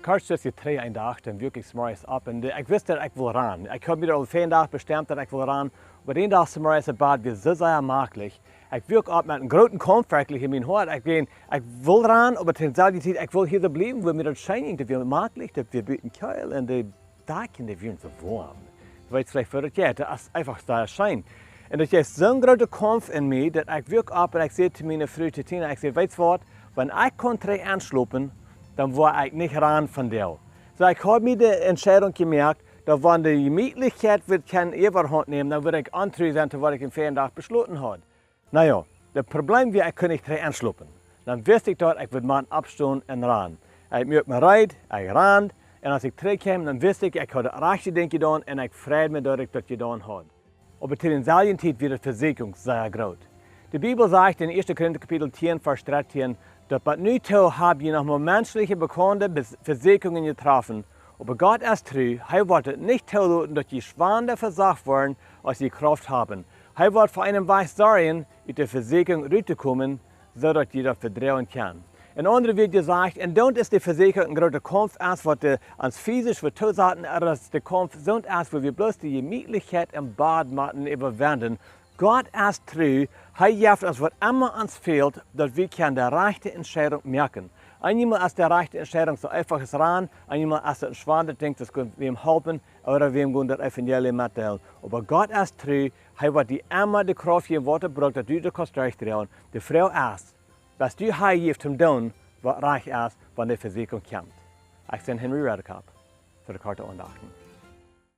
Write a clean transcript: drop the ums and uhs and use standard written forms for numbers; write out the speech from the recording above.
kort tussen 3 en dag dan werk ik 's morgens op en ik wist dat ik wil ran. Ik heb me al 4 dagen bestemd dat ik wil ran. Maar 1 dag 's morgens het bad weer zo zeer makkelijk. Ik werk op met een grote komst in mijn hart. Ik wil ran, maar tegenzelfde tijd ik wil hier blijven, waar met het schijning dat weer makkelijk, dat weer buiten kuil en de daken die weer zo warm. Weet je vielleicht voor het jaar, dat is einfach daar schijn. En dat is zo'n grote komst in mij, dat ik werk op en ik zeg te mijn vrouw Tina, ik zeg, weet je wat, wanneer ik kon 3 aanslopen, dan word ik niet ran van jou. Dus ik heb me de entscheidung gemerkt, dat wanneer de gemütlichkeit kan overhand nemen, dan word ik antreu zijn te wat ik in 4 dagen besloten had. Nou ja, het probleem was, ik kon niet 3 aanslopen. Dan wist ik dat ik would man opstaan en ran. Ik maakte me rijden, ik ran, en als ik 3 kwam, dan wist ik had het rechte ding gedaan en ik vreed me dat ik dat gedaan had. Aber zu denselben Zeit wird die Vesäakjunkj sehr groß. Die Bibel sagt in 1. Korinther Kapitel 10, Vers 13, dass bis nu toe habt ihr noch mal menschliche bekannte Vesäakjungen getroffen. Aber Gott ist treu, er wird es nicht zulassen, dass die Schwander versagt werden, als sie Kraft haben. Er wird für einen Weg sorgen, aus der Vesäakjunkj rauszukommen, sodass jeder vertrauen kann. In andere wird gesagt, und dann ist die Vesäakjunkj ein großer Kampf, als was uns physisch für Todsarten, als der Kampf so ist, wo wir bloß die Gemütlichkeit im Bad machen überwinden. Gott ist treu, er hilft uns, was immer uns fehlt, dass wir die rechte Entscheidung merken. Einmal ist die rechte Entscheidung so einfach als ran, einmal ist es ein schwander Ding, das kann wem helfen, oder wem kann das Evangelium mitteilen. Aber Gott ist treu, er wird die immer die Kraft geben, was er braucht, dass du das durchdrehen. Die Frau ist, was du hier hilft zum tun, was reich ist, wenn die Vesäakjunkj kommt. Ich bin Redekopp für die Karte Andachten.